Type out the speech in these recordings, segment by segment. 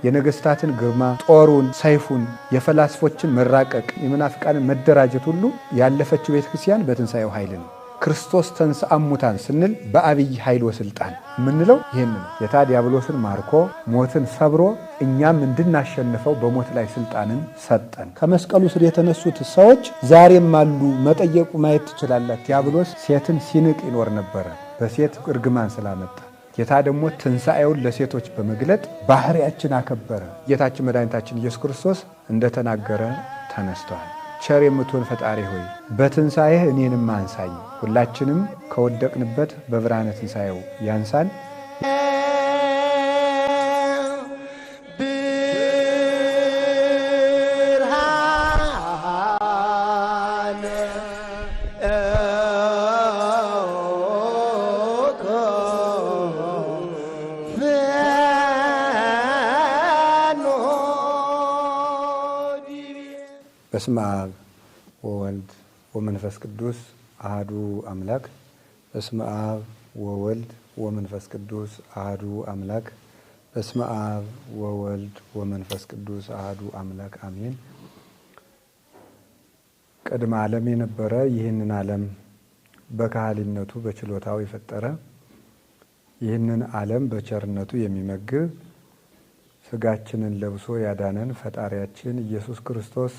የነገስታትን ግርማ፣ ጦሩን፣ ሰይፉን፣ የፈላስፎችን መራቀቅ፣ የመናፍቃንን መደራጀት ሁሉ ያለፈችው ቤተክርስቲያን በትንሣኤው ኃይል ነው። ክርስቶስ ተንሥአ እሙታን ስንል በአብይ ኃይል ወስልጣን የምንለው ይህን ነው። ጌታ ዲያብሎስን ማርኮ ሞትን ሰብሮ እኛም እንድናሸንፈው በሞት ላይ ስልጣንን ሰጠን። ከመስቀሉ ስር የተነሱት ሰዎች ዛሬም አሉ። መጠየቁ ማየት ትችላላችሁ። ዲያብሎስ ሴትን ሲንቅ ይኖር ነበረ፣ በሴት እርግማን ስላመጣ። ጌታ ደግሞ ትንሣኤውን ለሴቶች በመግለጥ ባህሪያችን አከበረ። ጌታችን መድኃኒታችን ኢየሱስ ክርስቶስ እንደተናገረ ተነስተዋል። ቸር የምትሆን ፈጣሪ ሆይ በትንሣኤህ እኔንም አንሳኝ። ሁላችንም ከወደቅንበት በብርሃነ ትንሣኤው ያንሳን። በስመ አብ ወወልድ ወመንፈስ ቅዱስ አሐዱ አምላክ። በስመ አብ ወወልድ ወመንፈስ ቅዱስ አሐዱ አምላክ። በስመ አብ ወወልድ ወመንፈስ ቅዱስ አሐዱ አምላክ አሜን። ቅድመ ዓለም የነበረ ይህንን ዓለም በካህሊነቱ በችሎታው የፈጠረ ይህንን ዓለም በቸርነቱ የሚመግብ ሥጋችንን ለብሶ ያዳነን ፈጣሪያችን ኢየሱስ ክርስቶስ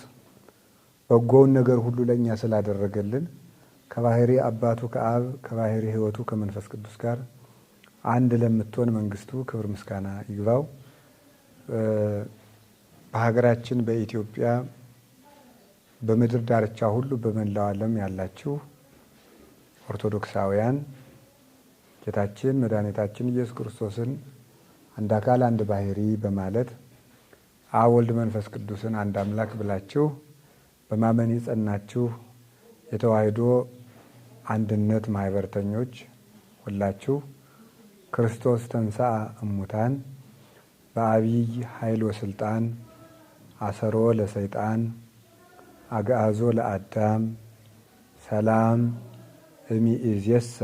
በጎውን ነገር ሁሉ ለኛ ስላደረገልን ከባህሪ አባቱ ከአብ ከባህሪ ሕይወቱ ከመንፈስ ቅዱስ ጋር አንድ ለምትሆን መንግስቱ ክብር ምስጋና ይግባው። በሀገራችን በኢትዮጵያ በምድር ዳርቻ ሁሉ በመላው ዓለም ያላችሁ ኦርቶዶክሳውያን ጌታችን መድኃኒታችን ኢየሱስ ክርስቶስን አንድ አካል አንድ ባህሪ በማለት አብ ወልድ መንፈስ ቅዱስን አንድ አምላክ ብላችሁ በማመን የጸናችሁ የተዋሕዶ አንድነት ማህበርተኞች ሁላችሁ ክርስቶስ ተንሥአ እሙታን በአብይ ኃይል ወስልጣን አሰሮ ለሰይጣን አግዓዞ ለአዳም ሰላም እምይእዜሰ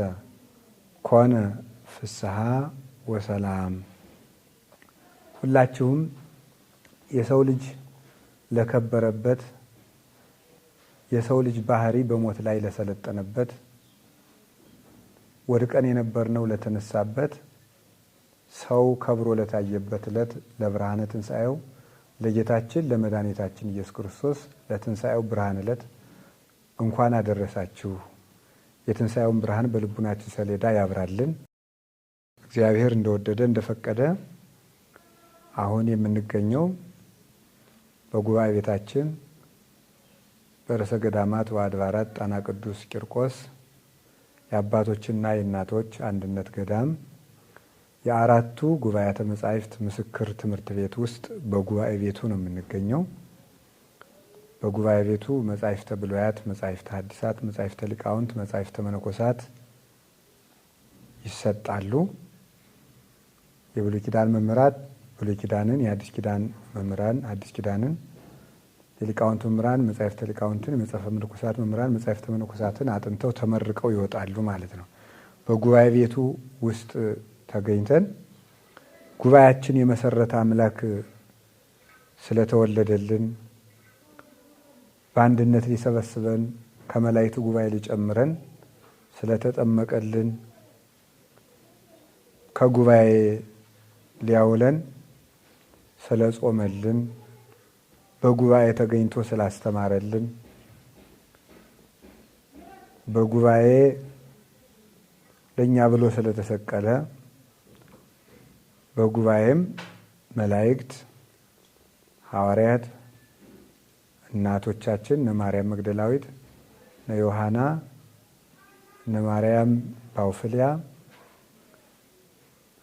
ኮነ ፍስሐ ወሰላም። ሁላችሁም የሰው ልጅ ለከበረበት የሰው ልጅ ባህሪ በሞት ላይ ለሰለጠነበት ወድቀን የነበርነው ለተነሳበት ሰው ከብሮ ለታየበት ዕለት ለብርሃነ ትንሣኤው ለጌታችን ለመድኃኒታችን ኢየሱስ ክርስቶስ ለትንሣኤው ብርሃን ዕለት እንኳን አደረሳችሁ። የትንሣኤውን ብርሃን በልቡናችን ሰሌዳ ያብራልን። እግዚአብሔር እንደወደደ እንደፈቀደ አሁን የምንገኘው በጉባኤ ቤታችን በርዕሰ ገዳማት ወአድባራት ጣና ቅዱስ ቂርቆስ የአባቶችና የእናቶች አንድነት ገዳም የአራቱ ጉባኤያተ መጻሕፍት ምስክር ትምህርት ቤት ውስጥ በጉባኤ ቤቱ ነው የምንገኘው። በጉባኤ ቤቱ መጻሕፍተ ብሉያት፣ መጻሕፍተ ሐዲሳት፣ መጻሕፍተ ሊቃውንት፣ መጻሕፍተ መነኮሳት ይሰጣሉ። የብሉይ ኪዳን መምህራን ብሉይ ኪዳንን፣ የአዲስ ኪዳን መምህራን አዲስ ኪዳንን፣ የሊቃውንት መምህራን መጻሕፍተ ሊቃውንትን፣ የመጽሐፈ መነኮሳት መምህራን መጻሕፍተ መነኮሳትን አጥንተው ተመርቀው ይወጣሉ ማለት ነው። በጉባኤ ቤቱ ውስጥ ተገኝተን ጉባኤያችን የመሰረተ አምላክ ስለተወለደልን በአንድነት ሊሰበስበን ከመላእክት ጉባኤ ሊጨምረን ስለተጠመቀልን ከጉባኤ ሊያውለን ስለጾመልን በጉባኤ ተገኝቶ ስላስተማረልን በጉባኤ ለኛ ብሎ ስለተሰቀለ በጉባኤም መላእክት፣ ሐዋርያት፣ እናቶቻችን እነ ማርያም መግደላዊት፣ እነ ዮሐና፣ እነ ማርያም ባውፍልያ፣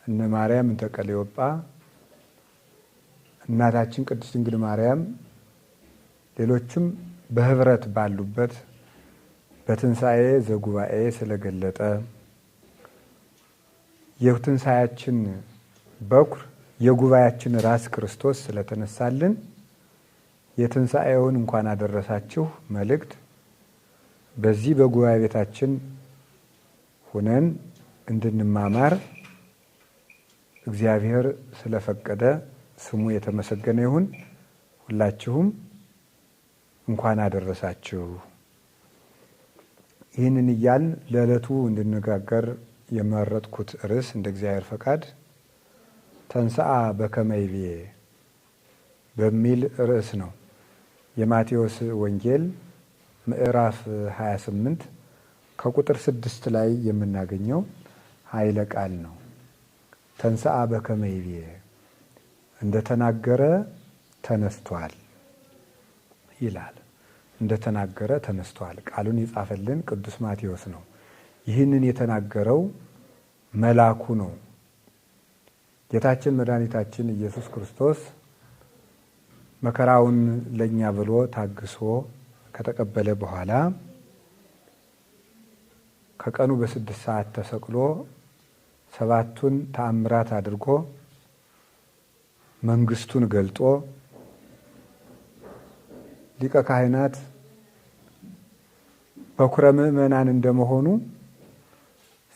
እነ ማርያም እንተ ቀሌዮጳ፣ እናታችን ቅድስት ድንግል ማርያም ሌሎችም በህብረት ባሉበት በትንሣኤ ዘጉባኤ ስለገለጠ የትንሣኤያችን በኩር የጉባኤያችን ራስ ክርስቶስ ስለተነሳልን የትንሣኤውን እንኳን አደረሳችሁ መልእክት በዚህ በጉባኤ ቤታችን ሆነን እንድንማማር እግዚአብሔር ስለፈቀደ ስሙ የተመሰገነ ይሁን። ሁላችሁም እንኳን አደረሳችሁ። ይህንን እያልን ለዕለቱ እንድንነጋገር የመረጥኩት ርዕስ እንደ እግዚአብሔር ፈቃድ ተንሥአ በከመ ይቤ በሚል ርዕስ ነው። የማቴዎስ ወንጌል ምዕራፍ 28 ከቁጥር 6 ላይ የምናገኘው ኃይለ ቃል ነው። ተንሥአ በከመ ይቤ እንደተናገረ ተነስቷል ይላል። እንደተናገረ ተነስቷል። ቃሉን የጻፈልን ቅዱስ ማቴዎስ ነው። ይህንን የተናገረው መልአኩ ነው። ጌታችን መድኃኒታችን ኢየሱስ ክርስቶስ መከራውን ለኛ ብሎ ታግሶ ከተቀበለ በኋላ ከቀኑ በ6 ሰዓት ተሰቅሎ 7ቱን ተአምራት አድርጎ መንግስቱን ገልጦ ሊቀ ካህናት በኩረ ምእመናን እንደመሆኑ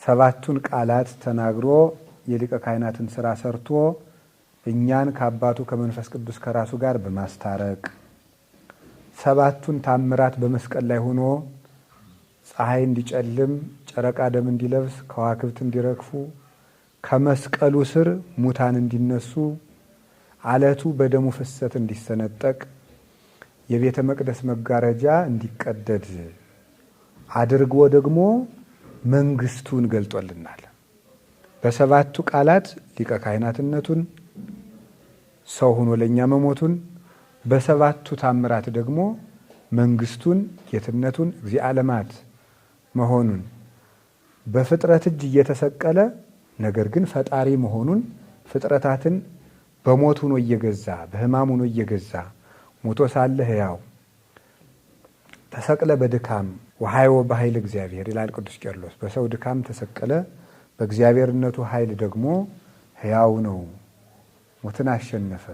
7ቱን ቃላት ተናግሮ የሊቀ ካህናትን ስራ ሰርቶ እኛን ከአባቱ ከመንፈስ ቅዱስ ከራሱ ጋር በማስታረቅ 7ቱን ታምራት በመስቀል ላይ ሆኖ ፀሐይ እንዲጨልም፣ ጨረቃ ደም እንዲለብስ፣ ከዋክብት እንዲረግፉ፣ ከመስቀሉ ስር ሙታን እንዲነሱ፣ አለቱ በደሙ ፍሰት እንዲሰነጠቅ፣ የቤተ መቅደስ መጋረጃ እንዲቀደድ አድርጎ ደግሞ መንግስቱን ገልጦልናል። በ7ቱ ቃላት ሊቀ ካህናትነቱን፣ ሰው ሆኖ ለኛ መሞቱን፣ በ7ቱ ታምራት ደግሞ መንግስቱን፣ ጌትነቱን፣ እግዚአ ዓለማት መሆኑን፣ በፍጥረት እጅ እየተሰቀለ ነገር ግን ፈጣሪ መሆኑን፣ ፍጥረታትን በሞት ሆኖ እየገዛ በሕማም ሆኖ እየገዛ ሞቶ ሳለ ሕያው ተሰቅለ በድካም ወሐይወ በኃይል እግዚአብሔር ይላል ቅዱስ ቄርሎስ። በሰው ድካም ተሰቀለ፣ በእግዚአብሔርነቱ ኃይል ደግሞ ሕያው ነው። ሞትን አሸነፈ።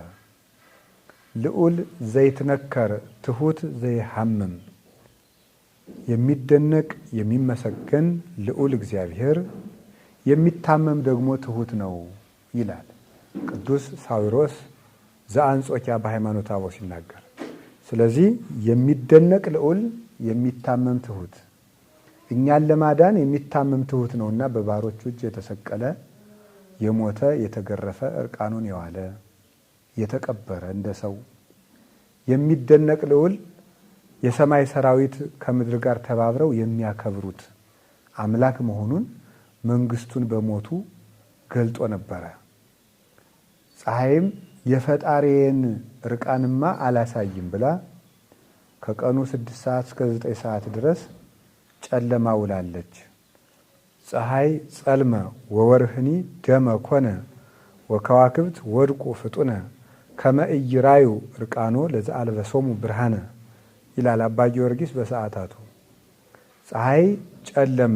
ልዑል ዘይትነከር ትሑት ዘይሐምም፣ የሚደነቅ የሚመሰገን ልዑል እግዚአብሔር የሚታመም ደግሞ ትሑት ነው ይላል ቅዱስ ሳዊሮስ ዘአንጾኪያ በሃይማኖተ አበው ሲናገር። ስለዚህ የሚደነቅ ልዑል የሚታመም ትሑት፣ እኛን ለማዳን የሚታመም ትሑት ነውና በባሮቹ እጅ የተሰቀለ የሞተ የተገረፈ እርቃኑን የዋለ የተቀበረ እንደ ሰው የሚደነቅ ልዑል የሰማይ ሰራዊት ከምድር ጋር ተባብረው የሚያከብሩት አምላክ መሆኑን መንግስቱን በሞቱ ገልጦ ነበረ። ፀሐይም የፈጣሪዬን እርቃንማ አላሳይም ብላ ከቀኑ 6 ሰዓት እስከ 9 ሰዓት ድረስ ጨለማ ውላለች። ፀሐይ ጸልመ ወወርህኒ ደመ ኮነ ወከዋክብት ወድቁ ፍጡነ ከመ ኢይራዩ እርቃኖ ለዘአልበሶሙ ብርሃነ ይላል አባ ጊዮርጊስ በሰዓታቱ። ፀሐይ ጨለመ፣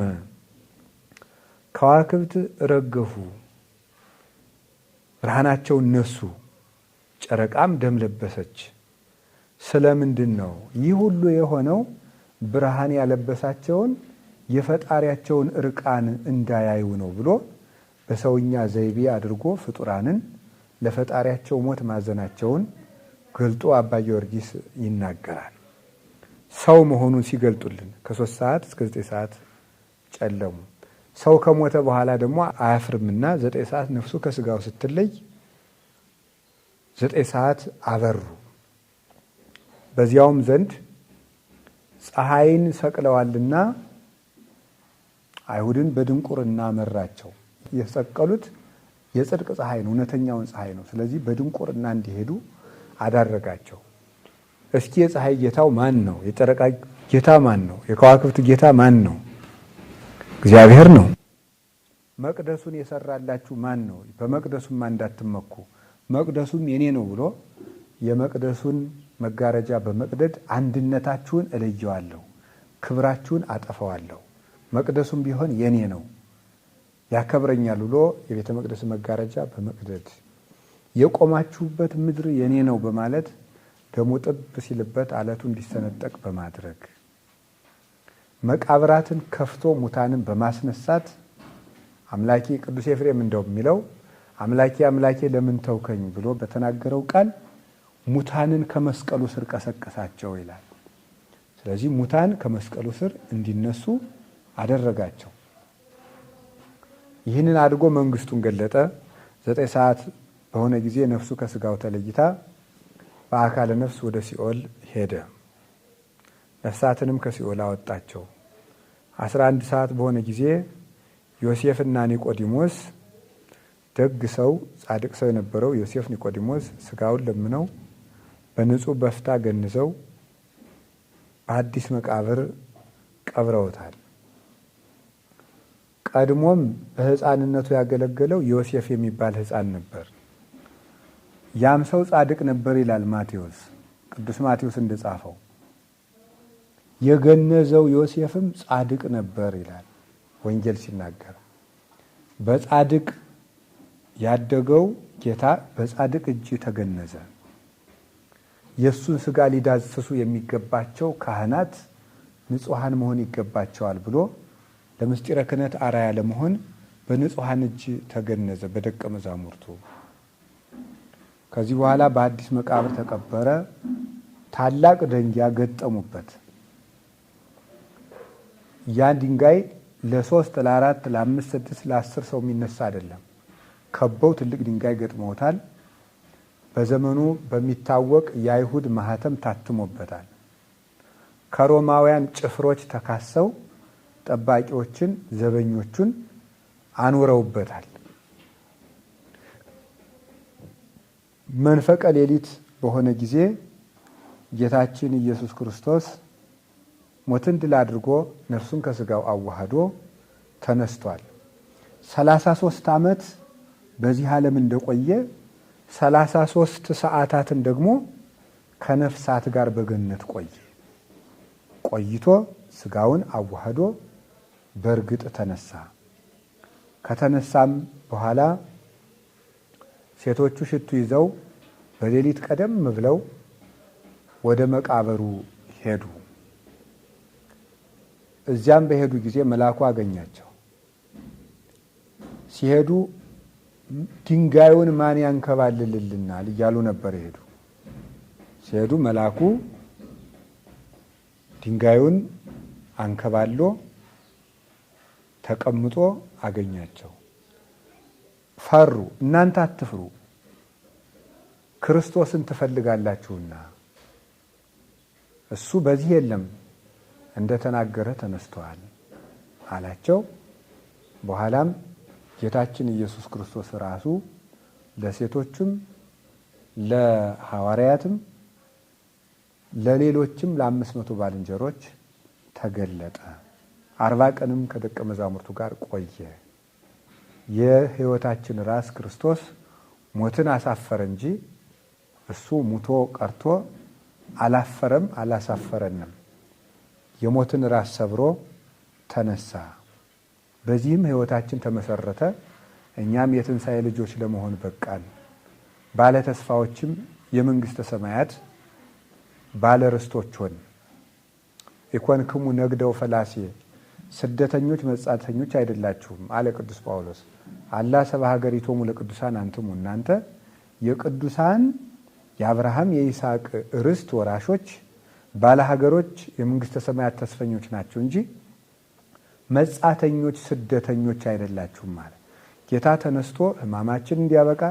ከዋክብት ረገፉ፣ ብርሃናቸውን ነሱ፣ ጨረቃም ደም ለበሰች። ስለምንድን ነው ይህ ሁሉ የሆነው? ብርሃን ያለበሳቸውን የፈጣሪያቸውን እርቃን እንዳያዩ ነው ብሎ በሰውኛ ዘይቤ አድርጎ ፍጡራንን ለፈጣሪያቸው ሞት ማዘናቸውን ገልጦ አባ ጊዮርጊስ ይናገራል። ሰው መሆኑን ሲገልጡልን ከ3 ሰዓት እስከ 9 ሰዓት ጨለሙ። ሰው ከሞተ በኋላ ደግሞ አያፍርምና 9 ሰዓት ነፍሱ ከስጋው ስትለይ 9 ሰዓት አበሩ። በዚያውም ዘንድ ፀሐይን ሰቅለዋልና አይሁድን በድንቁርና መራቸው። የሰቀሉት የጽድቅ ፀሐይ ነው፣ እውነተኛውን ፀሐይ ነው። ስለዚህ በድንቁርና እንዲሄዱ አዳረጋቸው። እስኪ የፀሐይ ጌታው ማን ነው? የጨረቃ ጌታ ማን ነው? የከዋክብት ጌታ ማን ነው? እግዚአብሔር ነው። መቅደሱን የሰራላችሁ ማን ነው? በመቅደሱም እንዳትመኩ መቅደሱም የኔ ነው ብሎ የመቅደሱን መጋረጃ በመቅደድ አንድነታችሁን እለየዋለሁ፣ ክብራችሁን አጠፋዋለሁ፣ መቅደሱም ቢሆን የኔ ነው ያከብረኛል ብሎ የቤተ መቅደስ መጋረጃ በመቅደድ የቆማችሁበት ምድር የኔ ነው በማለት ደሙ ጥብ ሲልበት አለቱ እንዲሰነጠቅ በማድረግ መቃብራትን ከፍቶ ሙታንን በማስነሳት አምላኪ ቅዱስ ኤፍሬም እንደው የሚለው አምላኬ አምላኬ ለምን ተውከኝ ብሎ በተናገረው ቃል ሙታንን ከመስቀሉ ስር ቀሰቀሳቸው ይላል። ስለዚህ ሙታን ከመስቀሉ ስር እንዲነሱ አደረጋቸው። ይህንን አድርጎ መንግስቱን ገለጠ። 9 ሰዓት በሆነ ጊዜ ነፍሱ ከስጋው ተለይታ በአካለ ነፍስ ወደ ሲኦል ሄደ። ነፍሳትንም ከሲኦል አወጣቸው። 11 ሰዓት በሆነ ጊዜ ዮሴፍና ኒቆዲሞስ ደግ ሰው ጻድቅ ሰው የነበረው ዮሴፍ ኒቆዲሞስ ስጋውን ለምነው በንጹህ በፍታ ገንዘው በአዲስ መቃብር ቀብረውታል። ቀድሞም በሕፃንነቱ ያገለገለው ዮሴፍ የሚባል ሕፃን ነበር። ያም ሰው ጻድቅ ነበር ይላል ማቴዎስ፣ ቅዱስ ማቴዎስ እንደጻፈው። የገነዘው ዮሴፍም ጻድቅ ነበር ይላል ወንጌል ሲናገር። በጻድቅ ያደገው ጌታ በጻድቅ እጅ ተገነዘ። የእሱን ስጋ ሊዳስሱ የሚገባቸው ካህናት ንጹሐን መሆን ይገባቸዋል ብሎ ለምስጢረ ክህነት አርአያ ለመሆን በንጹሐን እጅ ተገነዘ በደቀ መዛሙርቱ። ከዚህ በኋላ በአዲስ መቃብር ተቀበረ። ታላቅ ደንጊያ ገጠሙበት። ያን ድንጋይ ለ3 ለ4 ለ5 6 ለ10 ሰው የሚነሳ አይደለም። ከበው ትልቅ ድንጋይ ገጥመውታል። በዘመኑ በሚታወቅ የአይሁድ ማህተም ታትሞበታል። ከሮማውያን ጭፍሮች ተካሰው ጠባቂዎችን ዘበኞቹን አኑረውበታል። መንፈቀ ሌሊት በሆነ ጊዜ ጌታችን ኢየሱስ ክርስቶስ ሞትን ድል አድርጎ ነፍሱን ከስጋው አዋህዶ ተነስቷል። 33 ዓመት በዚህ ዓለም እንደቆየ 33 ሰዓታትን ደግሞ ከነፍሳት ጋር በገነት ቆይቶ ስጋውን አዋህዶ በእርግጥ ተነሳ። ከተነሳም በኋላ ሴቶቹ ሽቱ ይዘው በሌሊት ቀደም ብለው ወደ መቃብሩ ሄዱ። እዚያም በሄዱ ጊዜ መልአኩ አገኛቸው። ሲሄዱ ድንጋዩን ማን ያንከባልልልናል እያሉ ነበር የሄዱ። ሲሄዱ መልአኩ ድንጋዩን አንከባሎ ተቀምጦ አገኛቸው። ፈሩ። እናንተ አትፍሩ፣ ክርስቶስን ትፈልጋላችሁና እሱ በዚህ የለም እንደተናገረ ተነስተዋል አላቸው። በኋላም ጌታችን ኢየሱስ ክርስቶስ ራሱ ለሴቶችም ለሐዋርያትም ለሌሎችም ለ500 ባልንጀሮች ተገለጠ። 40 ቀንም ከደቀ መዛሙርቱ ጋር ቆየ። የሕይወታችን ራስ ክርስቶስ ሞትን አሳፈረ እንጂ እሱ ሙቶ ቀርቶ አላፈረም አላሳፈረንም። የሞትን ራስ ሰብሮ ተነሳ። በዚህም ሕይወታችን ተመሰረተ። እኛም የትንሣኤ ልጆች ለመሆን በቃን። ባለ ተስፋዎችም የመንግሥተ ሰማያት ባለ ርስቶች ሆን። ኢኮንክሙ ነግደው ፈላሴ፣ ስደተኞች መጻተኞች አይደላችሁም አለ ቅዱስ ጳውሎስ። አላ ሰብአ ሀገሪቶሙ ለቅዱሳን አንትሙ፣ እናንተ የቅዱሳን የአብርሃም የይስሐቅ ርስት ወራሾች ባለ ሀገሮች የመንግሥተ ሰማያት ተስፈኞች ናቸው እንጂ መጻተኞች ስደተኞች አይደላችሁም ማለት። ጌታ ተነስቶ ሕማማችን እንዲያበቃ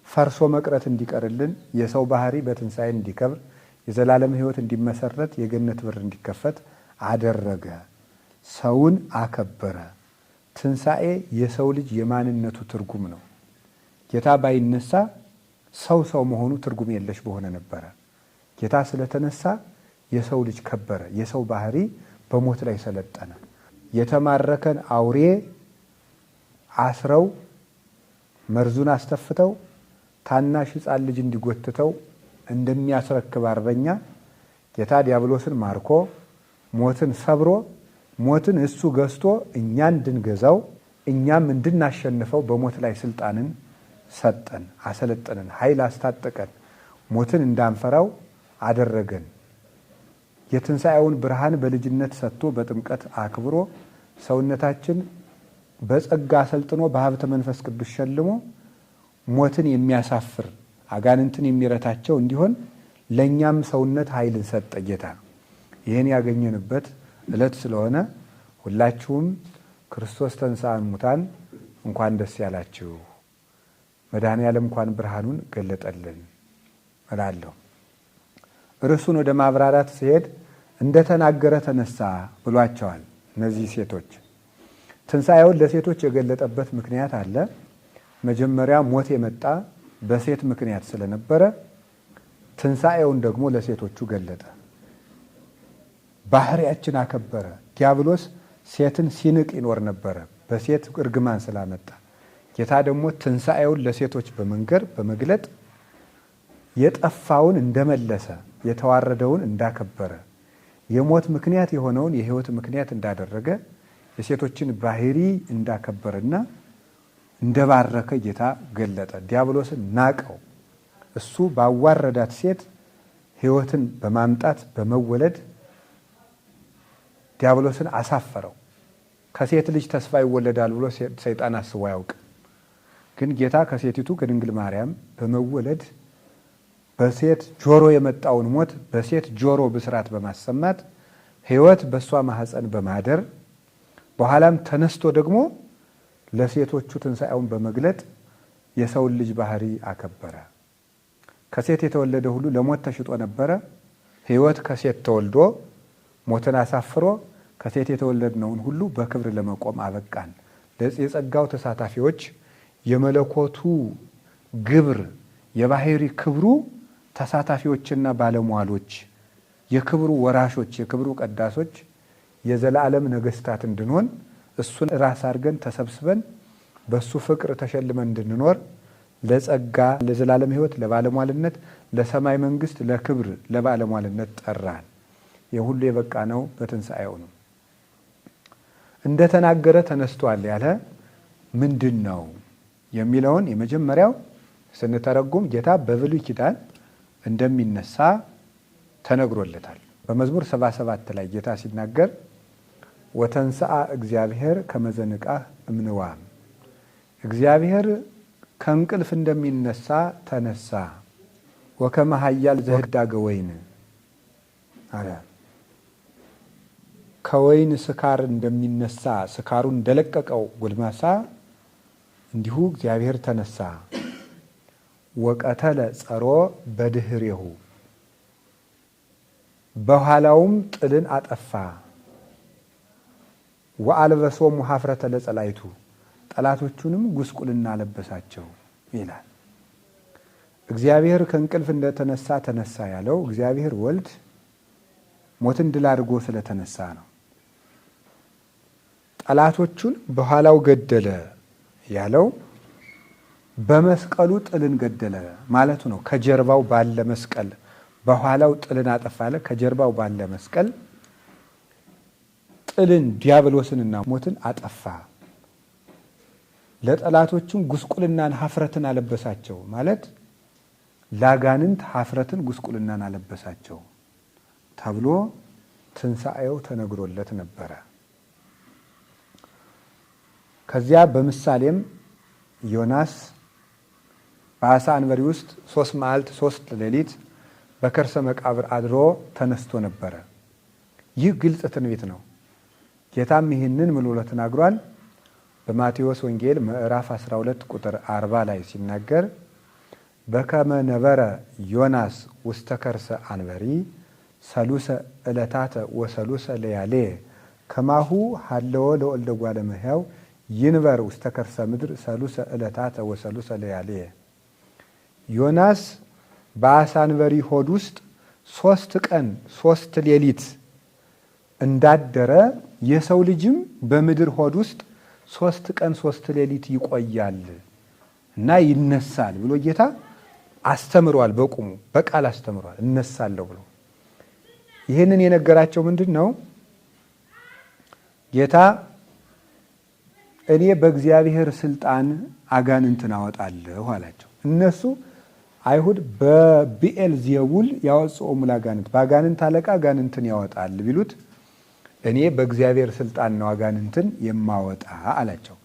ፈርሶ መቅረት እንዲቀርልን የሰው ባህሪ በትንሣኤ እንዲከብር የዘላለም ሕይወት እንዲመሰረት የገነት በር እንዲከፈት አደረገ። ሰውን አከበረ። ትንሣኤ የሰው ልጅ የማንነቱ ትርጉም ነው። ጌታ ባይነሳ ሰው መሆኑ ትርጉም የለሽ በሆነ ነበረ። ጌታ ስለተነሳ የሰው ልጅ ከበረ። የሰው ባህሪ በሞት ላይ ሰለጠነ። የተማረከን አውሬ አስረው መርዙን አስተፍተው ታናሽ ሕፃን ልጅ እንዲጎትተው እንደሚያስረክብ አርበኛ ጌታ ዲያብሎስን ማርኮ ሞትን ሰብሮ ሞትን እሱ ገዝቶ እኛ እንድንገዛው እኛም እንድናሸንፈው በሞት ላይ ስልጣንን ሰጠን፣ አሰለጠንን፣ ኃይል አስታጠቀን፣ ሞትን እንዳንፈራው አደረገን። የትንሣኤውን ብርሃን በልጅነት ሰጥቶ በጥምቀት አክብሮ ሰውነታችን በጸጋ አሰልጥኖ በሀብተ መንፈስ ቅዱስ ሸልሞ ሞትን የሚያሳፍር አጋንንትን የሚረታቸው እንዲሆን ለኛም ሰውነት ኃይልን ሰጠ ጌታ። ይህን ያገኘንበት ዕለት ስለሆነ ሁላችሁም ክርስቶስ ተንሥአ እሙታን እንኳን ደስ ያላችሁ፣ መድኃኔዓለም እንኳን ብርሃኑን ገለጠልን እላለሁ። ርዕሱን ወደ ማብራራት ሲሄድ እንደተናገረ ተነሳ ብሏቸዋል። እነዚህ ሴቶች ትንሣኤውን ለሴቶች የገለጠበት ምክንያት አለ። መጀመሪያ ሞት የመጣ በሴት ምክንያት ስለነበረ ትንሣኤውን ደግሞ ለሴቶቹ ገለጠ። ባህሪያችን አከበረ። ዲያብሎስ ሴትን ሲንቅ ይኖር ነበረ በሴት እርግማን ስላመጣ። ጌታ ደግሞ ትንሣኤውን ለሴቶች በመንገር በመግለጥ የጠፋውን እንደመለሰ፣ የተዋረደውን እንዳከበረ፣ የሞት ምክንያት የሆነውን የሕይወት ምክንያት እንዳደረገ፣ የሴቶችን ባህሪ እንዳከበረና እንደባረከ ጌታ ገለጠ። ዲያብሎስን ናቀው። እሱ ባዋረዳት ሴት ሕይወትን በማምጣት በመወለድ ዲያብሎስን አሳፈረው። ከሴት ልጅ ተስፋ ይወለዳል ብሎ ሰይጣን አስቦ አያውቅም። ግን ጌታ ከሴቲቱ ከድንግል ማርያም በመወለድ በሴት ጆሮ የመጣውን ሞት በሴት ጆሮ ብስራት በማሰማት ሕይወት በእሷ ማህፀን በማደር በኋላም ተነስቶ ደግሞ ለሴቶቹ ትንሣኤውን በመግለጥ የሰውን ልጅ ባህሪ አከበረ። ከሴት የተወለደ ሁሉ ለሞት ተሽጦ ነበረ። ሕይወት ከሴት ተወልዶ ሞትን አሳፍሮ ከሴት የተወለድነውን ሁሉ በክብር ለመቆም አበቃን። የጸጋው ተሳታፊዎች፣ የመለኮቱ ግብር የባህሪ ክብሩ ተሳታፊዎችና ባለሟሎች፣ የክብሩ ወራሾች፣ የክብሩ ቀዳሶች፣ የዘላለም ነገስታት እንድንሆን እሱን ራስ አድርገን ተሰብስበን በሱ ፍቅር ተሸልመን እንድንኖር ለጸጋ፣ ለዘላለም ሕይወት፣ ለባለሟልነት፣ ለሰማይ መንግስት፣ ለክብር፣ ለባለሟልነት ጠራን። የሁሉ የበቃ ነው በትንሣኤው ነው። እንደተናገረ ተነስቷል ያለ ምንድን ነው የሚለውን የመጀመሪያው ስንተረጉም ጌታ በብሉይ ኪዳን እንደሚነሳ ተነግሮለታል። በመዝሙር 77 ላይ ጌታ ሲናገር ወተንሥአ እግዚአብሔር ከመ ዘንቃህ እምንዋም፣ እግዚአብሔር ከእንቅልፍ እንደሚነሳ ተነሳ። ወከመ ኃያል ዘህዳገ ወይን አለ። ከወይን ስካር እንደሚነሳ ስካሩን እንደለቀቀው ጎልማሳ እንዲሁ እግዚአብሔር ተነሳ። ወቀተለ ጸሮ በድህሬሁ፣ በኋላውም ጥልን አጠፋ። ወአልበሶሙ ኀፍረተ ለጸላይቱ፣ ጠላቶቹንም ጉስቁልና ለበሳቸው ይላል። እግዚአብሔር ከእንቅልፍ እንደተነሳ ተነሳ ያለው እግዚአብሔር ወልድ ሞትን ድል አድርጎ ስለተነሳ ነው። ጠላቶቹን በኋላው ገደለ ያለው በመስቀሉ ጥልን ገደለ ማለቱ ነው። ከጀርባው ባለ መስቀል በኋላው ጥልን አጠፋለ። ከጀርባው ባለ መስቀል ጥልን ዲያብሎስንና ሞትን አጠፋ። ለጠላቶቹም ጉስቁልናን ኀፍረትን አለበሳቸው ማለት ላጋንንት ኀፍረትን ጉስቁልናን አለበሳቸው ተብሎ ትንሣኤው ተነግሮለት ነበረ። ከዚያ በምሳሌም ዮናስ በአሳ አንበሪ ውስጥ 3 መዓልት 3 ሌሊት በከርሰ መቃብር አድሮ ተነስቶ ነበረ። ይህ ግልጽ ትንቢት ነው። ጌታም ይህንን ምን ብሎ ተናግሯል? በማቴዎስ ወንጌል ምዕራፍ 12 ቁጥር 40 ላይ ሲናገር በከመ ነበረ ዮናስ ውስተ ከርሰ አንበሪ ሰሉሰ ዕለታተ ወሰሉሰ ለያሌ ከማሁ ሀለወ ለወልደ እጓለ እመሕያው ይንበር ውስተ ከርሰ ምድር ሰሉሰ ዕለታተ ወሰሉሰ ለያሌ። ዮናስ በአሳ አንበሪ ሆድ ውስጥ 3 ቀን 3 ሌሊት እንዳደረ የሰው ልጅም በምድር ሆድ ውስጥ 3 ቀን 3 ሌሊት ይቆያል እና ይነሳል ብሎ ጌታ አስተምሯል። በቁሙ በቃል አስተምሯል። እነሳለሁ ብሎ ይህንን የነገራቸው ምንድን ነው? ጌታ እኔ በእግዚአብሔር ስልጣን አጋንንትን አወጣለሁ አላቸው። እነሱ አይሁድ በቢኤል ዜቡል ያወጽኦሙ ለአጋንንት፣ በአጋንንት አለቃ አጋንንትን ያወጣል ቢሉት እኔ በእግዚአብሔር ስልጣን ነው አጋንንትን የማወጣ አላቸው።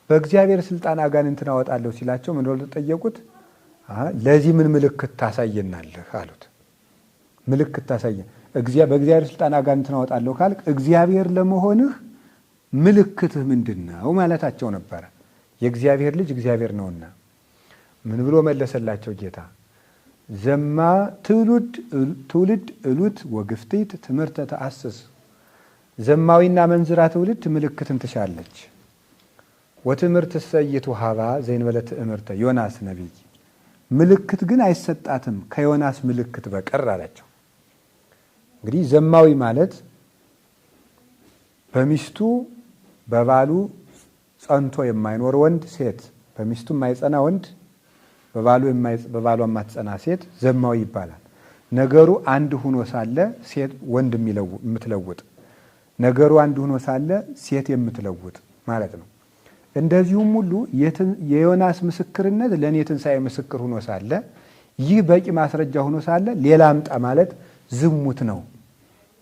በእግዚአብሔር ስልጣን አጋንንትን አወጣለሁ ሲላቸው ምን ብለው ተጠየቁት? ለዚህ ምን ምልክት ታሳየናለህ አሉት። ምልክት ታሳየን፣ በእግዚአብሔር ስልጣን አጋንንትን አወጣለሁ ካልክ እግዚአብሔር ለመሆንህ ምልክትህ ምንድነው ማለታቸው ነበረ። የእግዚአብሔር ልጅ እግዚአብሔር ነውና ምን ብሎ መለሰላቸው ጌታ? ዘማ ትውልድ እሉት ወግፍቲት ትምህርተ ተአስስ። ዘማዊና መንዝራ ትውልድ ምልክትን ትሻለች። ወትምህርት ሰይቱ ሀባ ዘእንበለ ትእምርተ ዮናስ ነቢይ። ምልክት ግን አይሰጣትም ከዮናስ ምልክት በቀር አላቸው። እንግዲህ ዘማዊ ማለት በሚስቱ በባሉ ጸንቶ የማይኖር ወንድ፣ ሴት በሚስቱ የማይጸና ወንድ፣ በባሏ የማትጸና ሴት ዘማዊ ይባላል። ነገሩ አንድ ሆኖ ሳለ ሴት ወንድ የምትለውጥ፣ ነገሩ አንድ ሆኖ ሳለ ሴት የምትለውጥ ማለት ነው። እንደዚሁም ሁሉ የዮናስ ምስክርነት ለእኔ ትንሣኤ ምስክር ሆኖ ሳለ፣ ይህ በቂ ማስረጃ ሆኖ ሳለ ሌላ አምጣ ማለት ዝሙት ነው።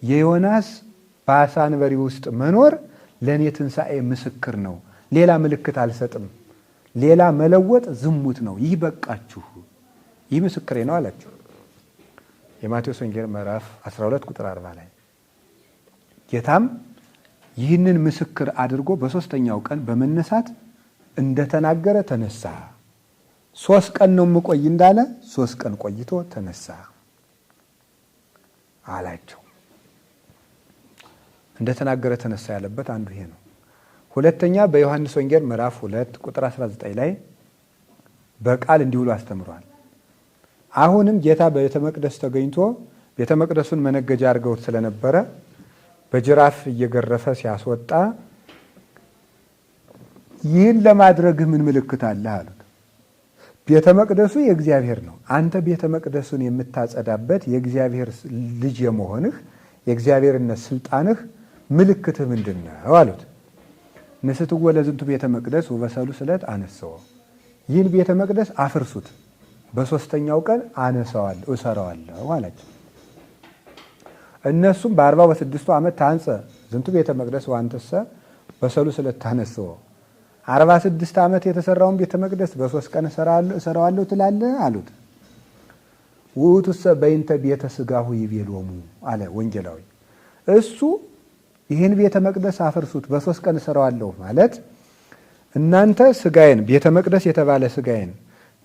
የዮናስ በአሳ አንበሪ ውስጥ መኖር ለእኔ ትንሣኤ ምስክር ነው። ሌላ ምልክት አልሰጥም። ሌላ መለወጥ ዝሙት ነው። ይህ በቃችሁ፣ ይህ ምስክሬ ነው አላቸው። የማቴዎስ ወንጌል ምዕራፍ 12 ቁጥር 40 ላይ ጌታም ይህንን ምስክር አድርጎ በሶስተኛው ቀን በመነሳት እንደተናገረ ተነሳ። 3 ቀን ነው የምቆይ እንዳለ 3 ቀን ቆይቶ ተነሳ አላቸው። እንደተናገረ ተነሳ ያለበት አንዱ ይሄ ነው። ሁለተኛ በዮሐንስ ወንጌል ምዕራፍ 2 ቁጥር 19 ላይ በቃል እንዲህ ብሎ አስተምሯል። አሁንም ጌታ በቤተ መቅደስ ተገኝቶ ቤተ መቅደሱን መነገጃ አድርገውት ስለነበረ በጅራፍ እየገረፈ ሲያስወጣ ይህን ለማድረግህ ምን ምልክት አለህ አሉት። ቤተ መቅደሱ የእግዚአብሔር ነው። አንተ ቤተ መቅደሱን የምታጸዳበት የእግዚአብሔር ልጅ የመሆንህ የእግዚአብሔርነት ስልጣንህ ምልክትህ ምንድን ነው አሉት። ንስትወ ለዝንቱ ቤተ መቅደስ ወበሰሉ ስለት አነሰው። ይህን ቤተ መቅደስ አፍርሱት፣ በሶስተኛው ቀን አነሳዋለሁ እሰራዋለሁ አላቸው። እነሱም በ46 ዓመት ታንጸ ዝንቱ ቤተ መቅደስ ወአንተሰ በሰሉ ስለት ታነሰው። 46 ዓመት የተሰራውን ቤተ መቅደስ በ3 ቀን እሰራዋለሁ ትላለህ አሉት። ውእቱሰ በእንተ ቤተ ሥጋሁ ይቤሎሙ አለ ወንጌላዊ። እሱ ይህን ቤተ መቅደስ አፍርሱት በ3 ቀን እሰራዋለሁ ማለት እናንተ ሥጋዬን ቤተ መቅደስ የተባለ ሥጋዬን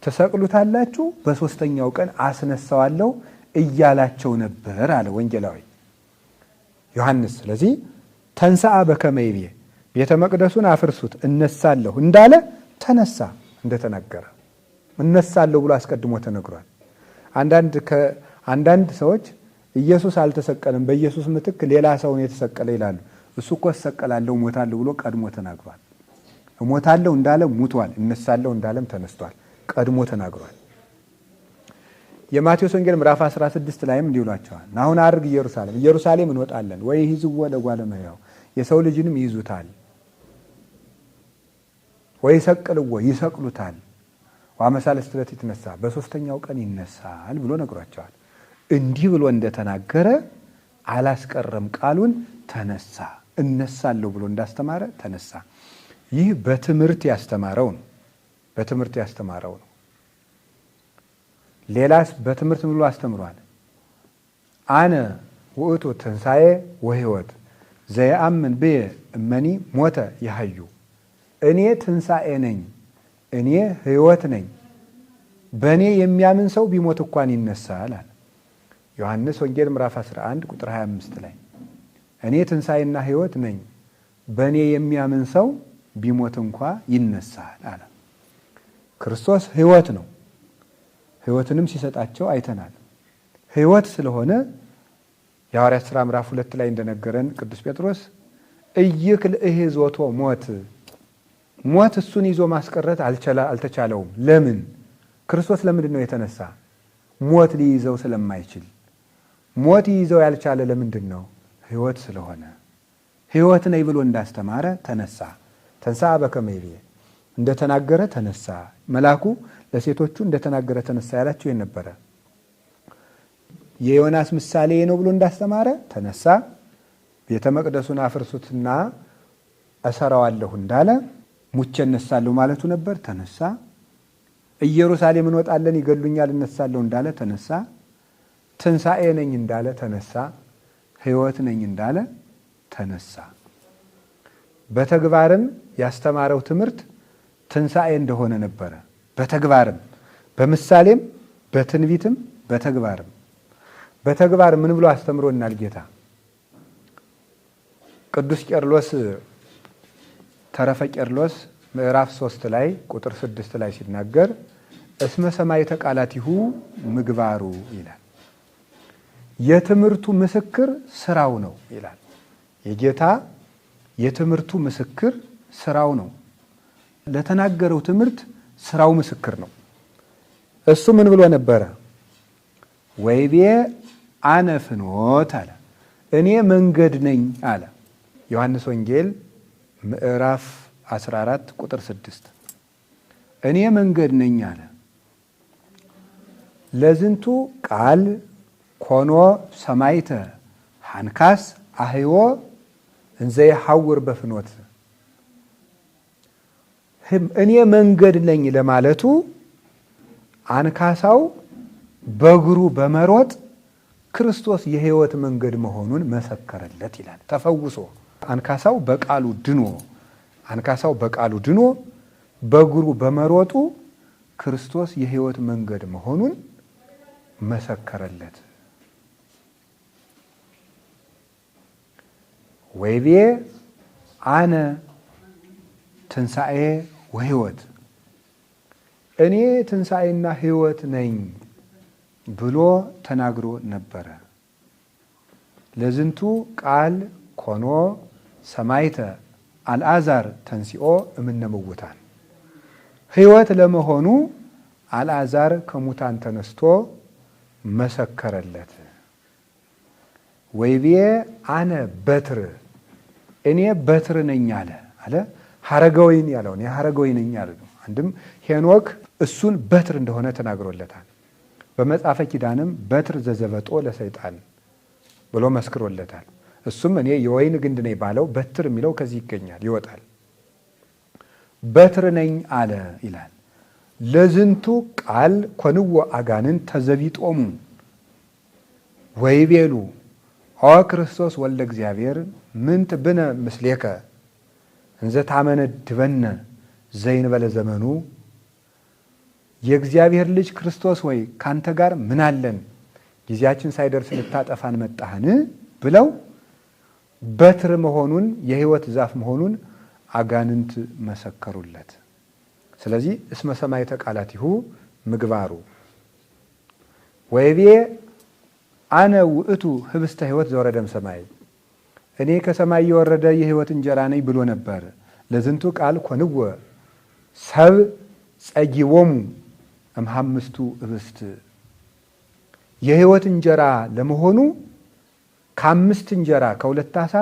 ተሰቅሉታላችሁ፣ በ3ኛው ቀን አስነሳዋለሁ እያላቸው ነበር አለ ወንጌላዊ ዮሐንስ። ስለዚህ ተንሥአ በከመ ይቤ ቤተ መቅደሱን አፍርሱት እነሳለሁ እንዳለ ተነሳ፣ እንደተናገረ እነሳለሁ ብሎ አስቀድሞ ተነግሯል። አንዳንድ ሰዎች ኢየሱስ አልተሰቀለም፣ በኢየሱስ ምትክ ሌላ ሰውን የተሰቀለ ይላሉ። እሱ እኮ እሰቀላለሁ እሞታለሁ ብሎ ቀድሞ ተናግሯል። እሞታለሁ እንዳለ ሙቷል፣ እነሳለሁ እንዳለም ተነስቷል፣ ቀድሞ ተናግሯል። የማቴዎስ ወንጌል ምዕራፍ 16 ላይም እንዲህ ብሏቸዋል። አሁን አርግ ኢየሩሳሌም እንወጣለን ወይ ይዝዎ ለጓለ እመሕያው፣ የሰው ልጅንም ይይዙታል ወይ ሰቅልዎ ይሰቅሉታል፣ ወአመሳለስት ዕለት ይትነሣ፣ በ3ኛው ቀን ይነሳል ብሎ ነግሯቸዋል። እንዲህ ብሎ እንደተናገረ አላስቀረም ቃሉን። ተነሳ፣ እነሳለሁ ብሎ እንዳስተማረ ተነሳ። ይህ በትምህርት ያስተማረው ነው። በትምህርት ያስተማረው ነው። ሌላስ በትምህርት ብሎ አስተምሯል። አነ ውእቱ ትንሣኤ ወሕይወት ዘየአምን ብየ እመኒ ሞተ ይሐዩ። እኔ ትንሣኤ ነኝ፣ እኔ ሕይወት ነኝ፣ በእኔ የሚያምን ሰው ቢሞት እንኳን ይነሳል አለ ዮሐንስ ወንጌል ምዕራፍ 11 ቁጥር 25 ላይ እኔ ትንሣኤና ሕይወት ነኝ፣ በእኔ የሚያምን ሰው ቢሞት እንኳ ይነሳል አለ። ክርስቶስ ሕይወት ነው። ሕይወትንም ሲሰጣቸው አይተናል። ሕይወት ስለሆነ የሐዋርያት ሥራ ምዕራፍ 2 ላይ እንደነገረን ቅዱስ ጴጥሮስ እይክል እሕዞቶ ሞት እሱን ይዞ ማስቀረት አልተቻለውም። ለምን? ክርስቶስ ለምንድን ነው የተነሳ? ሞት ሊይዘው ስለማይችል። ሞት ይይዘው ያልቻለ ለምንድን ነው? ሕይወት ስለሆነ። ሕይወት ነኝ ብሎ እንዳስተማረ ተነሳ። ተንሥአ በከመ ይቤ እንደተናገረ ተነሳ። መልአኩ ለሴቶቹ እንደተናገረ ተነሳ ያላቸው ይሄን ነበረ። የዮናስ ምሳሌ ነው ብሎ እንዳስተማረ ተነሳ። ቤተ መቅደሱን አፍርሱትና እሰራዋለሁ እንዳለ ሙቼ እነሳለሁ ማለቱ ነበር፣ ተነሳ። ኢየሩሳሌም እንወጣለን ይገሉኛል እነሳለሁ እንዳለ ተነሳ። ትንሣኤ ነኝ እንዳለ ተነሳ። ሕይወት ነኝ እንዳለ ተነሳ። በተግባርም ያስተማረው ትምህርት ትንሣኤ እንደሆነ ነበረ። በተግባርም በምሳሌም በትንቢትም በተግባርም በተግባር ምን ብሎ አስተምሮናል ጌታ? ቅዱስ ቄርሎስ ተረፈ ቄርሎስ ምዕራፍ 3 ላይ ቁጥር 6 ላይ ሲናገር እስመ ሰማዕተ ቃላቲሁ ምግባሩ ይላል። የትምህርቱ ምስክር ስራው ነው ይላል። የጌታ የትምህርቱ ምስክር ስራው ነው። ለተናገረው ትምህርት ስራው ምስክር ነው። እሱ ምን ብሎ ነበረ? ወይቤ አነ ፍኖት አለ፣ እኔ መንገድ ነኝ አለ። ዮሐንስ ወንጌል ምዕራፍ 14 ቁጥር 6 እኔ መንገድ ነኝ አለ። ለዝንቱ ቃል ኮኖ ሰማዕተ ሃንካስ አህዮ እንዘ ይሐውር በፍኖት። እኔ መንገድ ነኝ ለማለቱ አንካሳው በእግሩ በመሮጥ ክርስቶስ የሕይወት መንገድ መሆኑን መሰከረለት ይላል። ተፈውሶ አንካሳው በቃሉ ድኖ በእግሩ በመሮጡ ክርስቶስ የሕይወት መንገድ መሆኑን መሰከረለት። ወይቤ አነ ትንሣኤ ወሕይወት፣ እኔ ትንሣኤና ሕይወት ነኝ ብሎ ተናግሮ ነበረ። ለዝንቱ ቃል ኮኖ ሰማዕተ አልዓዛር ተንሥኦ እምነ ሙታን፣ ሕይወት ለመሆኑ አልዓዛር ከሙታን ተነስቶ መሰከረለት። ወይቤ አነ በትር፣ እኔ በትር ነኝ አለ። ሐረገ ወይን ያለውን የሐረገ ወይን ነኝ አለ። አንድም ሄኖክ እሱን በትር እንደሆነ ተናግሮለታል። በመጽሐፈ ኪዳንም በትር ዘዘበጦ ለሰይጣን ብሎ መስክሮለታል። እሱም እኔ የወይን ግንድ ነኝ ባለው በትር የሚለው ከዚህ ይገኛል ይወጣል። በትር ነኝ አለ ይላል። ለዝንቱ ቃል ኮንዎ አጋንን ተዘቢጦሙ ወይቤሉ ኦ ክርስቶስ ወልደ እግዚአብሔር ምንት ብነ ምስሌከ እንዘ ታመነድበነ ዘይንበለ ዘመኑ። የእግዚአብሔር ልጅ ክርስቶስ ወይ ካንተ ጋር ምን አለን ጊዜያችን ሳይደርስ ልታጠፋን መጣህን ብለው በትር መሆኑን የሕይወት ዛፍ መሆኑን አጋንንት መሰከሩለት። ስለዚህ እስመ ሰማዕተ ቃላቲሁ ምግባሩ ወይቤ አነ ውእቱ ህብስተ ሕይወት ዘወረደም ሰማይ፣ እኔ ከሰማይ የወረደ የሕይወት እንጀራ ነኝ ብሎ ነበር። ለዝንቱ ቃል ኮንወ ሰብ ጸጊቦሙ እምሃምስቱ ህብስት፣ የሕይወት እንጀራ ለመሆኑ ከ5 እንጀራ ከ2 ዓሣ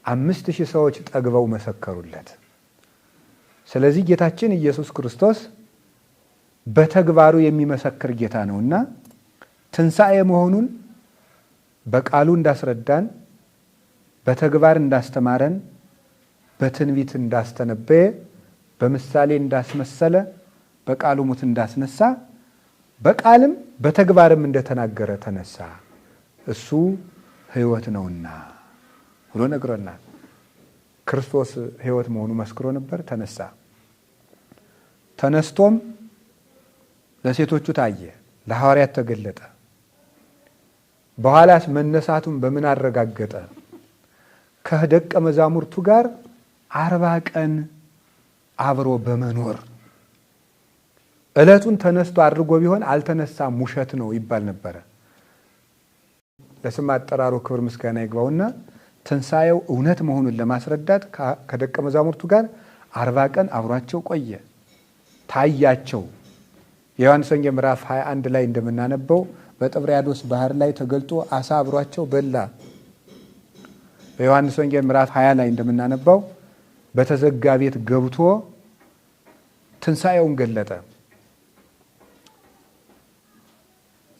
5000 ሰዎች ጠግበው መሰከሩለት። ስለዚህ ጌታችን ኢየሱስ ክርስቶስ በተግባሩ የሚመሰክር ጌታ ነውና ትንሣኤ መሆኑን በቃሉ እንዳስረዳን፣ በተግባር እንዳስተማረን፣ በትንቢት እንዳስተነበየ፣ በምሳሌ እንዳስመሰለ፣ በቃሉ ሙት እንዳስነሳ፣ በቃልም በተግባርም እንደተናገረ ተነሳ። እሱ ሕይወት ነውና ብሎ ነግሮናል። ክርስቶስ ሕይወት መሆኑ መስክሮ ነበር። ተነሳ። ተነስቶም ለሴቶቹ ታየ፣ ለሐዋርያት ተገለጠ። በኋላስ መነሳቱን በምን አረጋገጠ? ከደቀ መዛሙርቱ ጋር 40 ቀን አብሮ በመኖር ዕለቱን ተነስቶ አድርጎ ቢሆን አልተነሳም ውሸት ነው ይባል ነበረ። ለስም አጠራሩ ክብር ምስጋና ይግባውና ትንሣኤው እውነት መሆኑን ለማስረዳት ከደቀ መዛሙርቱ ጋር 40 ቀን አብሯቸው ቆየ፣ ታያቸው። የዮሐንስ ወንጌል ምዕራፍ 21 ላይ እንደምናነበው በጥብርያዶስ ባህር ላይ ተገልጦ አሳ አብሯቸው በላ። በዮሐንስ ወንጌል ምዕራፍ 20 ላይ እንደምናነበው በተዘጋ ቤት ገብቶ ትንሣኤውን ገለጠ።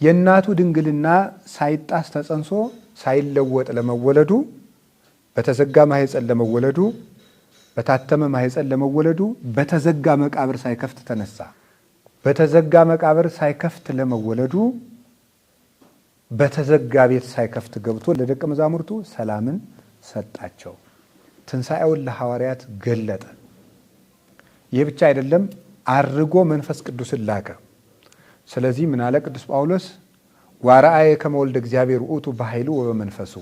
የእናቱ ድንግልና ሳይጣስ ተጸንሶ ሳይለወጥ ለመወለዱ፣ በተዘጋ ማኅፀን ለመወለዱ በታተመ ማህፀን ለመወለዱ በተዘጋ መቃብር ሳይከፍት ተነሳ። በተዘጋ መቃብር ሳይከፍት ለመወለዱ በተዘጋ ቤት ሳይከፍት ገብቶ ለደቀ መዛሙርቱ ሰላምን ሰጣቸው። ትንሣኤውን ለሐዋርያት ገለጠ። ይህ ብቻ አይደለም፣ አርጎ መንፈስ ቅዱስን ላከ። ስለዚህ ምን አለ ቅዱስ ጳውሎስ? ዋርአየ ከመ ወልደ እግዚአብሔር ውእቱ በኃይሉ ወበመንፈሱ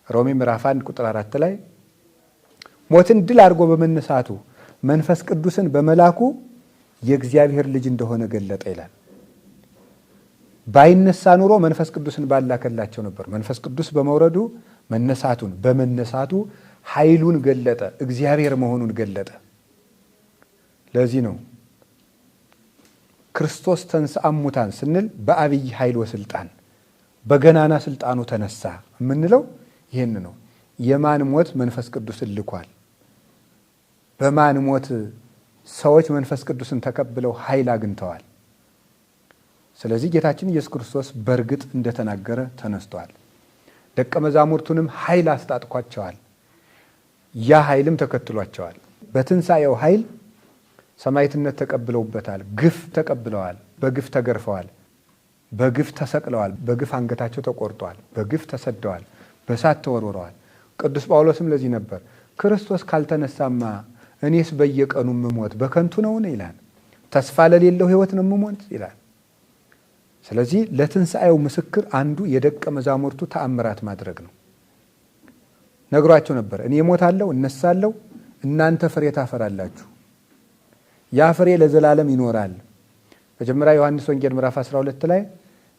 ሮሜ ምዕራፍ 1 ቁጥር 4 ላይ ሞትን ድል አድርጎ በመነሳቱ መንፈስ ቅዱስን በመላኩ የእግዚአብሔር ልጅ እንደሆነ ገለጠ ይላል። ባይነሳ ኑሮ መንፈስ ቅዱስን ባላከላቸው ነበር። መንፈስ ቅዱስ በመውረዱ በመነሳቱ ኃይሉን ገለጠ፣ እግዚአብሔር መሆኑን ገለጠ። ለዚህ ነው ክርስቶስ ተንሥአ እሙታን ስንል በአብይ ኃይል ወስልጣን በገናና ስልጣኑ ተነሳ የምንለው ይህን ነው። የማን ሞት? መንፈስ ቅዱስን ልኳል። በማን ሞት ሰዎች መንፈስ ቅዱስን ተቀብለው ኃይል አግኝተዋል። ስለዚህ ጌታችን ኢየሱስ ክርስቶስ በእርግጥ እንደተናገረ ተነስቷል። ደቀ መዛሙርቱንም ኃይል አስታጥቋቸዋል። ያ ኃይልም ተከትሏቸዋል። በትንሣኤው ኃይል ሰማዕትነት ተቀብለውበታል። ግፍ ተቀብለዋል። በግፍ ተገርፈዋል። በግፍ ተሰቅለዋል። በግፍ አንገታቸው ተቆርጧል። በግፍ ተሰደዋል። በእሳት ተወርውረዋል። ቅዱስ ጳውሎስም ለዚህ ነበር ክርስቶስ ካልተነሳማ እኔስ በየቀኑ ምሞት በከንቱ ነውን ይላል። ተስፋ ለሌለው ሕይወት ነው ምሞት ይላል። ስለዚህ ለትንሣኤው ምስክር አንዱ የደቀ መዛሙርቱ ተአምራት ማድረግ ነው። ነግሯቸው ነበር፣ እኔ እሞታለሁ፣ እነሳለሁ፣ እናንተ ፍሬ ታፈራላችሁ፣ ያ ፍሬ ለዘላለም ይኖራል። መጀመሪያ ዮሐንስ ወንጌል ምዕራፍ 12 ላይ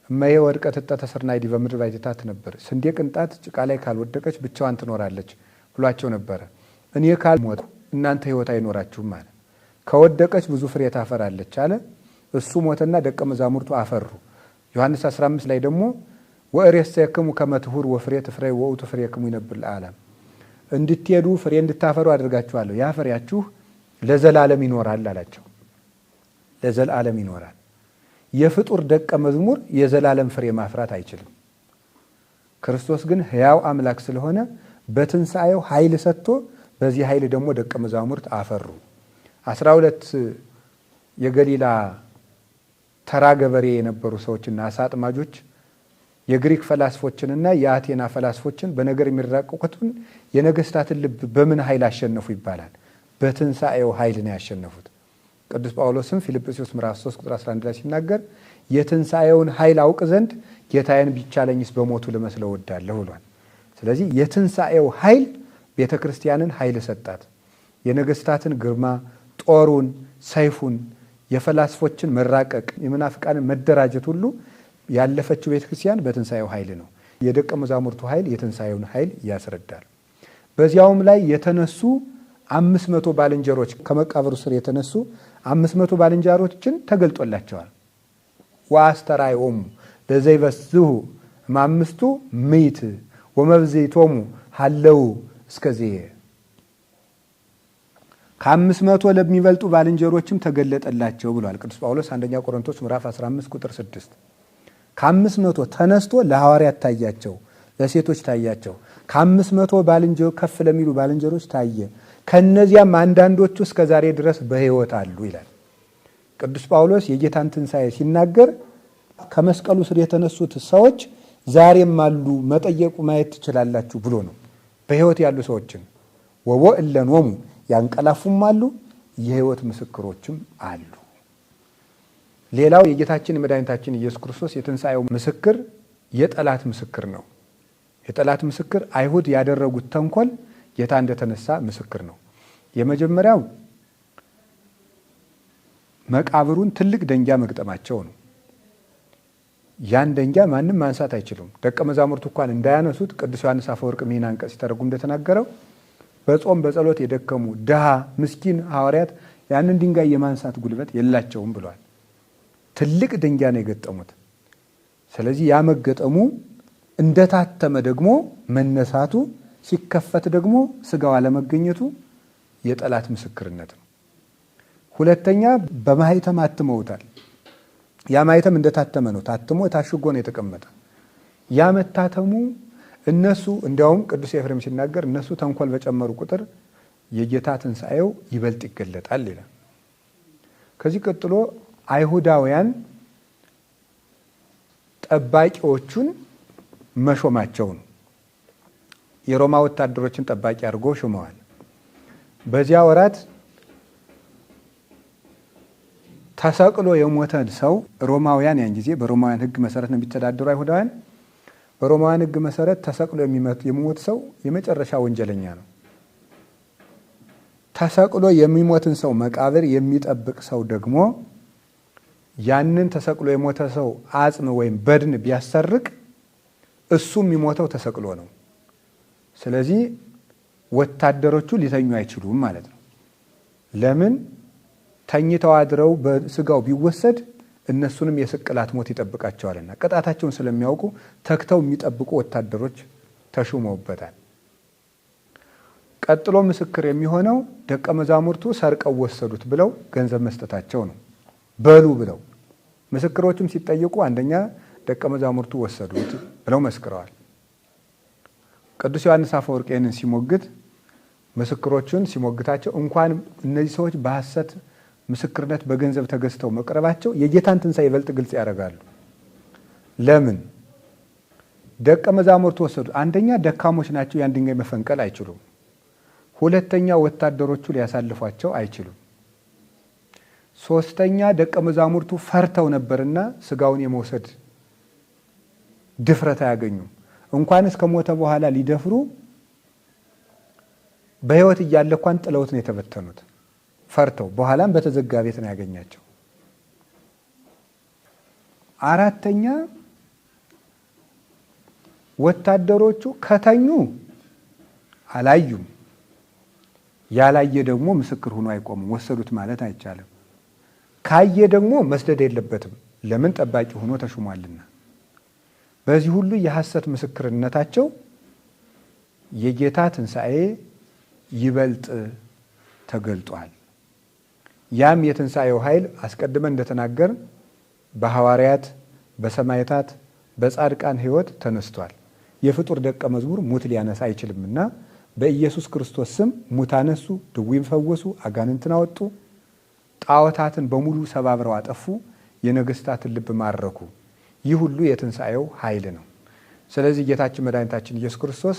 እመዬ ወድቀት እጠተ ሰርናይዲ በምድር ባይታት ነበር፣ ስንዴ ቅንጣት ጭቃ ላይ ካልወደቀች ብቻዋን ትኖራለች ብሏቸው ነበረ። እኔ ካልሞት እናንተ ሕይወት አይኖራችሁም አለ። ከወደቀች ብዙ ፍሬ ታፈራለች አለ። እሱ ሞተና ደቀ መዛሙርቱ አፈሩ። ዮሐንስ 15 ላይ ደግሞ ወእሬሰክሙ ከመ ትሁሩ ወፍሬ ትፍሬ ወውቱ ፍሬክሙ ይነብል ለዓለም፣ እንድትሄዱ ፍሬ እንድታፈሩ አድርጋችኋለሁ፣ ያ ፍሬያችሁ ለዘላለም ይኖራል አላቸው። ለዘላለም ይኖራል። የፍጡር ደቀ መዝሙር የዘላለም ፍሬ ማፍራት አይችልም። ክርስቶስ ግን ሕያው አምላክ ስለሆነ በትንሣኤው ኃይል ሰጥቶ በዚህ ኃይል ደግሞ ደቀ መዛሙርት አፈሩ። 12 የገሊላ ተራ ገበሬ የነበሩ ሰዎችና አሳ አጥማጆች የግሪክ ፈላስፎችንና የአቴና ፈላስፎችን በነገር የሚራቀቁትን የነገስታትን ልብ በምን ኃይል አሸነፉ ይባላል? በትንሣኤው ኃይል ነው ያሸነፉት። ቅዱስ ጳውሎስም ፊልጵስዩስ ምዕራፍ 3 ቁጥር 11 ላይ ሲናገር የትንሣኤውን ኃይል አውቅ ዘንድ ጌታዬን ቢቻለኝስ በሞቱ ልመስለው እወዳለሁ ብሏል። ስለዚህ የትንሣኤው ኃይል ቤተ ክርስቲያንን ኃይል ሰጣት። የነገስታትን ግርማ፣ ጦሩን፣ ሰይፉን፣ የፈላስፎችን መራቀቅ፣ የመናፍቃንን መደራጀት ሁሉ ያለፈችው ቤተ ክርስቲያን በትንሣኤው ኃይል ነው። የደቀ መዛሙርቱ ኃይል የትንሣኤውን ኃይል ያስረዳል። በዚያውም ላይ የተነሱ 500 ባልንጀሮች ከመቃብሩ ስር የተነሱ 500 ባልንጀሮችን ተገልጦላቸዋል። ወአስተርአዮሙ ለዘይበስሑ እምአምስቱ ምዕት ወመብዝቶሙ ሀለው እስከዚህ ከ500 ለሚበልጡ ባልንጀሮችም ተገለጠላቸው ብሏል ቅዱስ ጳውሎስ አንደኛ ቆሮንቶስ ምዕራፍ 15 ቁጥር 6። ከ500 ተነስቶ ለሐዋርያት ታያቸው፣ ለሴቶች ታያቸው። ከ500 ባልንጀሮ ከፍ ለሚሉ ባልንጀሮች ታየ። ከነዚያም አንዳንዶቹ እስከ ዛሬ ድረስ በሕይወት አሉ ይላል ቅዱስ ጳውሎስ። የጌታን ትንሣኤ ሲናገር ከመስቀሉ ስር የተነሱት ሰዎች ዛሬም አሉ፣ መጠየቁ ማየት ትችላላችሁ ብሎ ነው። በሕይወት ያሉ ሰዎችን ወወእለኖሙ ያንቀላፉም አሉ፣ የሕይወት ምስክሮችም አሉ። ሌላው የጌታችን የመድኃኒታችን ኢየሱስ ክርስቶስ የትንሣኤው ምስክር የጠላት ምስክር ነው። የጠላት ምስክር አይሁድ ያደረጉት ተንኮል ጌታ እንደተነሳ ምስክር ነው። የመጀመሪያው መቃብሩን ትልቅ ደንጊያ መግጠማቸው ነው። ያን ደንጊያ ማንም ማንሳት አይችሉም። ደቀ መዛሙርቱ እንኳን እንዳያነሱት ቅዱስ ዮሐንስ አፈወርቅ ይህን አንቀጽ ሲተረጉም እንደተናገረው በጾም በጸሎት የደከሙ ድሃ ምስኪን ሐዋርያት ያንን ድንጋይ የማንሳት ጉልበት የላቸውም ብሏል። ትልቅ ደንጊያ ነው የገጠሙት። ስለዚህ ያ መገጠሙ እንደታተመ ደግሞ መነሳቱ ሲከፈት ደግሞ ስጋው አለመገኘቱ የጠላት ምስክርነት ነው። ሁለተኛ በማህተም አትመውታል። ያ ማህተም እንደታተመ ነው፣ ታትሞ ታሽጎ ነው የተቀመጠ። ያ መታተሙ እነሱ እንዲያውም ቅዱስ ኤፍሬም ሲናገር እነሱ ተንኮል በጨመሩ ቁጥር የጌታ ትንሣኤው ይበልጥ ይገለጣል ይላል። ከዚህ ቀጥሎ አይሁዳውያን ጠባቂዎቹን መሾማቸው ነው። የሮማ ወታደሮችን ጠባቂ አድርጎ ሾመዋል። በዚያ ወራት ተሰቅሎ የሞተን ሰው ሮማውያን ያን ጊዜ በሮማውያን ሕግ መሰረት ነው የሚተዳደሩ አይሁዳውያን። በሮማውያን ሕግ መሰረት ተሰቅሎ የሚሞት ሰው የመጨረሻ ወንጀለኛ ነው። ተሰቅሎ የሚሞትን ሰው መቃብር የሚጠብቅ ሰው ደግሞ ያንን ተሰቅሎ የሞተ ሰው አጽም ወይም በድን ቢያሰርቅ እሱ የሚሞተው ተሰቅሎ ነው። ስለዚህ ወታደሮቹ ሊተኙ አይችሉም ማለት ነው። ለምን? ተኝተው አድረው በስጋው ቢወሰድ እነሱንም የስቅላት ሞት ይጠብቃቸዋልና ቅጣታቸውን ስለሚያውቁ ተክተው የሚጠብቁ ወታደሮች ተሹመውበታል። ቀጥሎ ምስክር የሚሆነው ደቀ መዛሙርቱ ሰርቀው ወሰዱት ብለው ገንዘብ መስጠታቸው ነው። በሉ ብለው ምስክሮችም ሲጠየቁ አንደኛ ደቀ መዛሙርቱ ወሰዱት ብለው መስክረዋል። ቅዱስ ዮሐንስ አፈወርቅ ይህንን ሲሞግት ምስክሮቹን ሲሞግታቸው እንኳን እነዚህ ሰዎች በሐሰት ምስክርነት በገንዘብ ተገዝተው መቅረባቸው የጌታን ትንሣኤ ይበልጥ ግልጽ ያደርጋሉ። ለምን? ደቀ መዛሙርቱ ወሰዱት። አንደኛ ደካሞች ናቸው፣ ያን ድንጋይ መፈንቀል አይችሉም። ሁለተኛ ወታደሮቹ ሊያሳልፏቸው አይችሉም። ሶስተኛ ደቀ መዛሙርቱ ፈርተው ነበርና ስጋውን የመውሰድ ድፍረት አያገኙም። እንኳን እስከ ሞተ በኋላ ሊደፍሩ በሕይወት እያለ እንኳን ጥለውት ነው የተበተኑት ፈርተው። በኋላም በተዘጋ ቤት ነው ያገኛቸው። አራተኛ ወታደሮቹ ከተኙ አላዩም። ያላየ ደግሞ ምስክር ሆኖ አይቆምም። ወሰዱት ማለት አይቻልም። ካየ ደግሞ መስደድ የለበትም። ለምን? ጠባቂ ሆኖ ተሹሟልና። በዚህ ሁሉ የሐሰት ምስክርነታቸው የጌታ ትንሣኤ ይበልጥ ተገልጧል። ያም የትንሣኤው ኃይል አስቀድመን እንደተናገር በሐዋርያት፣ በሰማዕታት፣ በጻድቃን ሕይወት ተነስቷል። የፍጡር ደቀ መዝሙር ሙት ሊያነሳ አይችልምና በኢየሱስ ክርስቶስ ስም ሙት አነሱ፣ ድውይ ፈወሱ፣ አጋንንትን አወጡ፣ ጣዖታትን በሙሉ ሰባብረው አጠፉ፣ የነገስታትን ልብ ማረኩ። ይህ ሁሉ የትንሣኤው ኃይል ነው። ስለዚህ ጌታችን መድኃኒታችን ኢየሱስ ክርስቶስ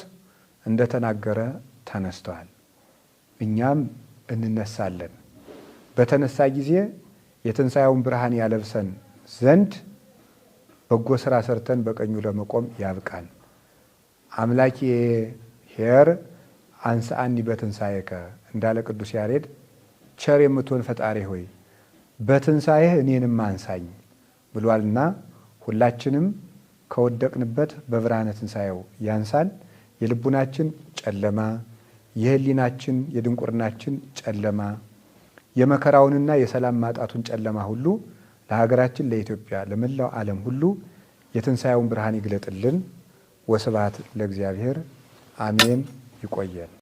እንደተናገረ ተነስተዋል። እኛም እንነሳለን። በተነሳ ጊዜ የትንሣኤውን ብርሃን ያለብሰን ዘንድ በጎ ስራ ሰርተን በቀኙ ለመቆም ያብቃን። አምላኬ ኄር አንሥአኒ በትንሣኤከ እንዳለ ቅዱስ ያሬድ ቸር የምትሆን ፈጣሪ ሆይ በትንሣኤህ እኔንም አንሳኝ ብሏልና ሁላችንም ከወደቅንበት በብርሃነ ትንሣኤው ያንሳን። የልቡናችን ጨለማ፣ የህሊናችን የድንቁርናችን ጨለማ፣ የመከራውንና የሰላም ማጣቱን ጨለማ ሁሉ ለሀገራችን ለኢትዮጵያ፣ ለመላው ዓለም ሁሉ የትንሣኤውን ብርሃን ይግለጥልን። ወስብሐት ለእግዚአብሔር አሜን። ይቆየን።